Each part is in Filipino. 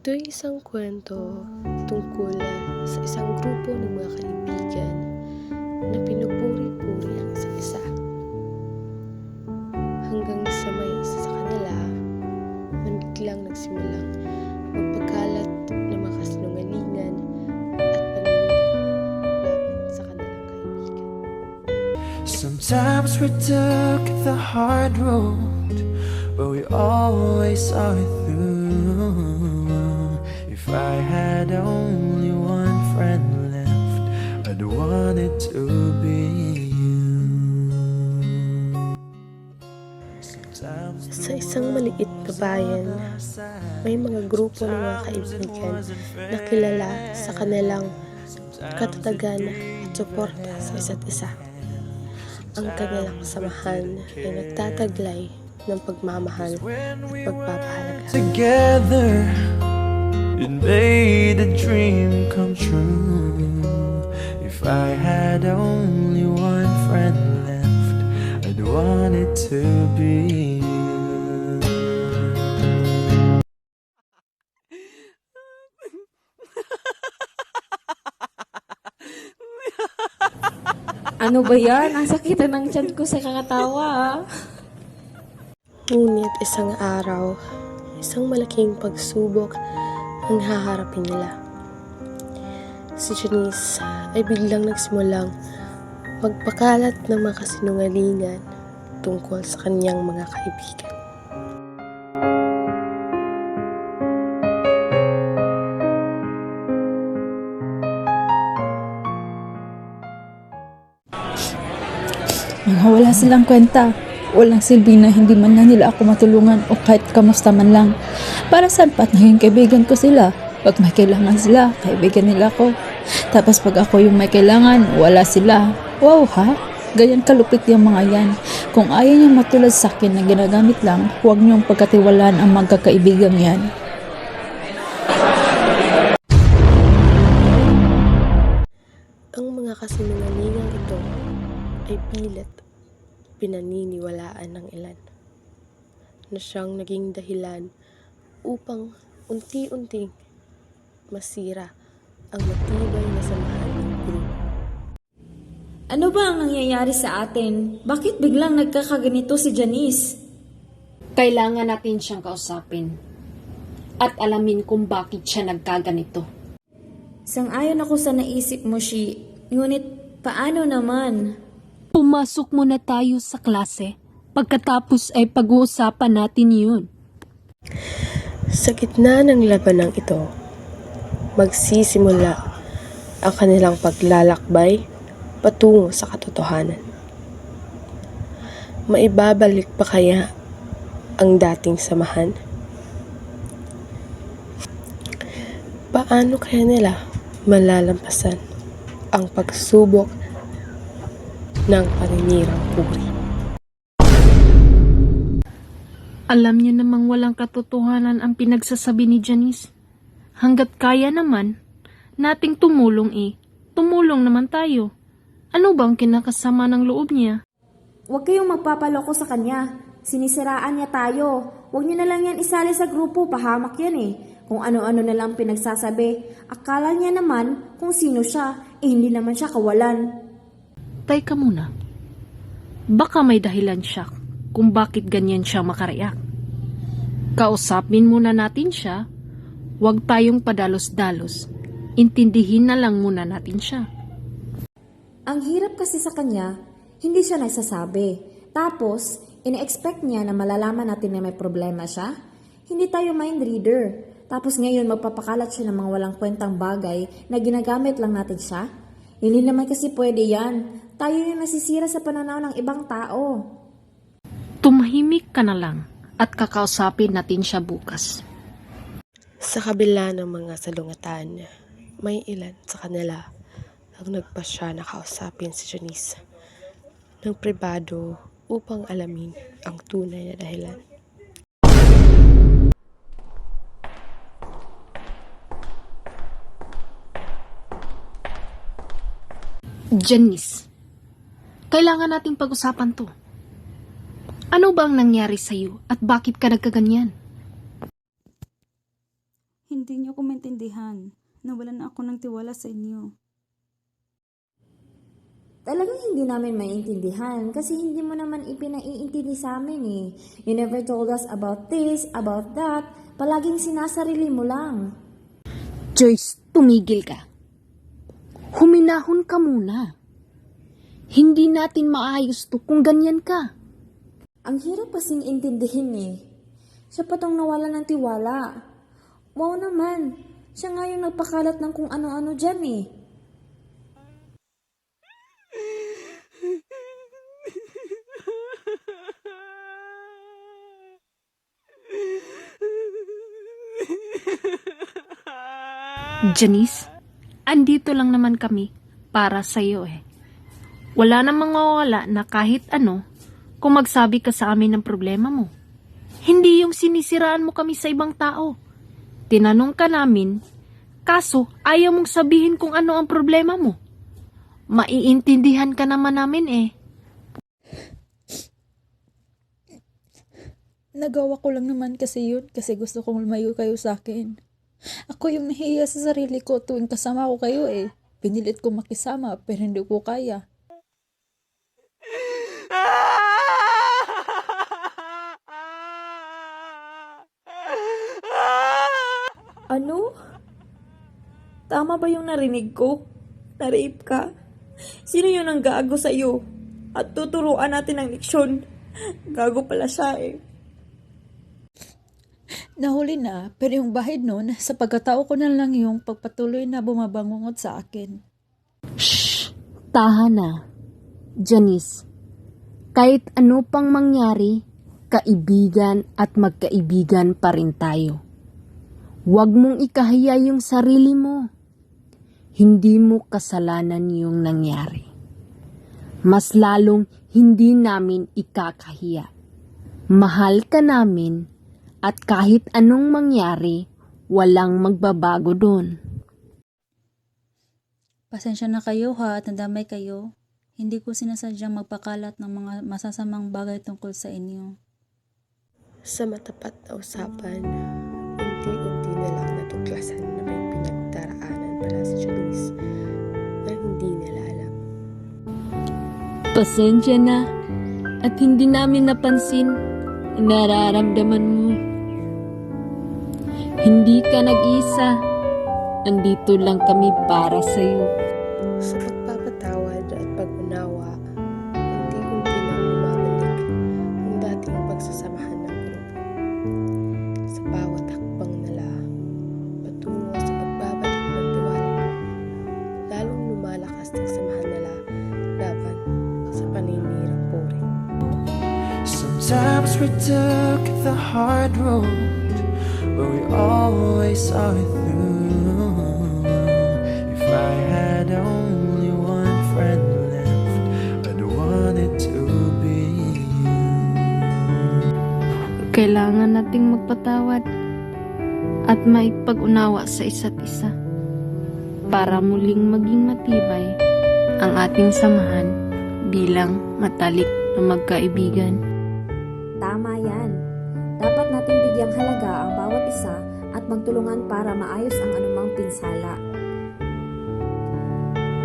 Ito'y isang kwento tungkol sa isang grupo ng mga kaibigan na pinupuri-puri ang isa't isa. Hanggang sa may isa sa kanila na biglang nagsimulang magpakalat ng mga kasinungalingan at paninira laban sa kanilang kaibigan. Sometimes we took the hard road, but we always saw it through. If I had only one friend left, I'd want it to be you. Sa isang maliit na bayan, may mga grupo ng mga kaibigan na kilala sa kanilang katatagan at suporta sa isa't isa. Ang kanilang samahan ay nagtataglay ng pagmamahal at pagpapahalaga. Together, it made a dream come true. If I had only one friend left, I'd want it to be you. Ano ba yan? Ang sakit ng tiyan ko sa kakatawa. Ngunit isang araw, isang malaking pagsubok ang haharapin nila. Si Janice ay biglang nagsimulang magpakalat ng mga kasinungalingan tungkol sa kanyang mga kaibigan. Mga wala silang kwenta. Walang silbi na hindi man lang nila ako matulungan o kahit kamusta man lang. Para saan pa't naging kaibigan ko sila? Pag may kailangan sila, kaibigan nila ako. Tapos pag ako yung may kailangan, wala sila. Wow ha? Ganyan kalupit yung mga yan. Kung ayaw niyong matulad sa akin na ginagamit lang, huwag niyong pagkatiwalaan ang magkakaibigang yan. Ang mga kasinungalingang ito ay pilit pinaniniwalaan ng ilan na siyang naging dahilan upang unti-unting masira ang matibay na samahan ng grupo. Ano ba ang nangyayari sa atin? Bakit biglang nagkakaganito si Janice? Kailangan natin siyang kausapin at alamin kung bakit siya nagkaganito. Sang-ayon ako sa naisip mo, Shi. Ngunit paano naman? Pumasok muna tayo sa klase. Pagkatapos ay pag-uusapan natin yun. Sa gitna ng labanang ito, magsisimula ang kanilang paglalakbay patungo sa katotohanan. Maibabalik pa kaya ang dating samahan? Paano kaya nila malalampasan ang pagsubok ng paninirang puri? Alam niyo namang walang katotohanan ang pinagsasabi ni Janice. Hanggat kaya naman, nating tumulong tumulong naman tayo. Ano bang kinakasama ng loob niya? Huwag kayong magpapaloko sa kanya. Sinisiraan niya tayo. Huwag niyo na lang yan isali sa grupo. Pahamak yan eh. Kung ano-ano na lang pinagsasabi. Akala niya naman kung sino siya. Hindi naman siya kawalan. Teka muna. Baka may dahilan siya kung bakit ganyan siya makareact. Kausapin muna natin siya. Huwag tayong padalos-dalos. Intindihin na lang muna natin siya. Ang hirap kasi sa kanya, hindi siya nagsasabi. Tapos, ina-expect niya na malalaman natin na may problema siya. Hindi tayo mind reader. Tapos ngayon magpapakalat siya ng mga walang kwentang bagay na ginagamit lang natin siya. Hindi naman kasi pwede yan. Tayo yung nasisira sa pananaw ng ibang tao. Tumahimik ka na lang at kakausapin natin siya bukas. Sa kabila ng mga salungatan, may ilan sa kanila ang nagpasya na kausapin si Janice ng pribado upang alamin ang tunay na dahilan. Janice, kailangan nating pag-usapan to. Ano bang nangyari sa'yo at bakit ka nagkaganyan? Hindi niyo ko maintindihan. Nawalan na ako ng tiwala sa inyo. Talagang hindi namin maintindihan kasi hindi mo naman ipinaiintindi sa amin eh. You never told us about this, about that. Palaging sinasarili mo lang. Joyce, tumigil ka. Huminahon ka muna. Hindi natin maayos to kung ganyan ka. Ang hirap kasing intindihin eh. Siya pa tong nawala ng tiwala. Wow naman. Siya nga yung nagpakalat ng kung ano-ano dyan eh. Janice, andito lang naman kami para sa'yo eh. Wala namang mawawala na kahit ano kung magsabi ka sa amin ng problema mo. Hindi yung sinisiraan mo kami sa ibang tao. Tinanong ka namin, kaso ayaw mong sabihin kung ano ang problema mo. Maiintindihan ka naman namin eh. Nagawa ko lang naman kasi yun kasi gusto kong lumayo kayo sa akin. Ako yung nahiya sa sarili ko tuwing kasama ko kayo eh. Pinilit ko makisama pero hindi ko kaya. Ano? Tama ba yung narinig ko? Na-rape ka? Sino yun ang gago sa'yo? At tuturuan natin ng leksyon. Gago pala siya eh. Nahuli na, pero yung bahid nun, sa pagkatao ko na lang yung pagpatuloy na bumabangungot sa akin. Shh! Tahan na. Janice, kahit ano pang mangyari, kaibigan at magkaibigan pa rin tayo. Huwag mong ikahiya yung sarili mo. Hindi mo kasalanan yung nangyari. Mas lalong hindi namin ikakahiya. Mahal ka namin at kahit anong mangyari, walang magbabago doon. Pasensya na kayo ha at nadamay kayo. Hindi ko sinasadyang magpakalat ng mga masasamang bagay tungkol sa inyo. Sa matapat na usapan, unti-unti na lang natuklasan na may pinagdaraanan pala si Janice na hindi nila alam. Pasensya na at hindi namin napansin ang nararamdaman mo. Hindi ka nag-isa. Andito lang kami para sa'yo. Sa pagpapatawad at pag-unawa, unti-unti na bumabalik ang dating pagsasamahan ng grupo. Sa bawat hakbang nila, patungo sa pagbabalik ng tiwala, lalong lumalakas ang samahan nila laban sa paninirang puri. Sometimes we took the hard road, but we always saw it through. If I had only one friend left, I'd want it to be you. Kailangan nating magpatawad at maipag-unawa sa isa't isa para muling maging matibay ang ating samahan bilang matalik na magkaibigan. Tama yan. Dapat nating bigyang halaga ang bawat isa at magtulungan para maayos ang anumang pinsala.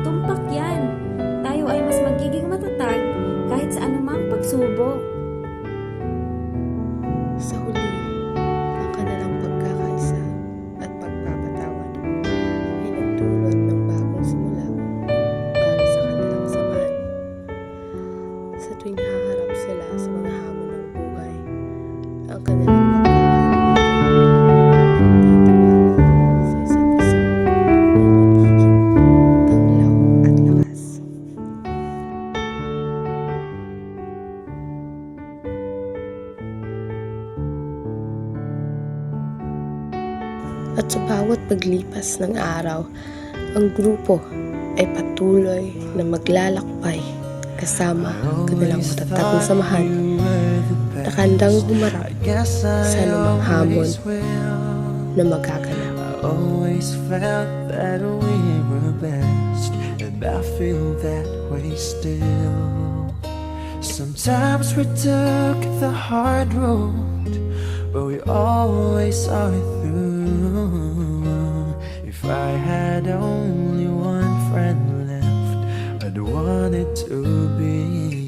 Tumpak yan. Tayo ay mas magiging matatag kahit sa anumang pagsubok. Sa huli, ang kanilang pagkakaisa at pagpapatawad ay nagdulot ng bagong simula para sa kanilang samahan. Sa tuwing haharap sila sa mga hamon ng buhay, ang kanilang sa isa't isa ay magiging tanglaw at lakas. At sa bawat paglipas ng araw, ang grupo ay patuloy na maglalakbay kasama ang kanilang matatag na samahan na handang humarap sa anumang hamon na magaganap. Always felt that we were best, and I feel that way still. Sometimes we took the hard road, but we always saw it through. If I had only one friend left, I'd want it to be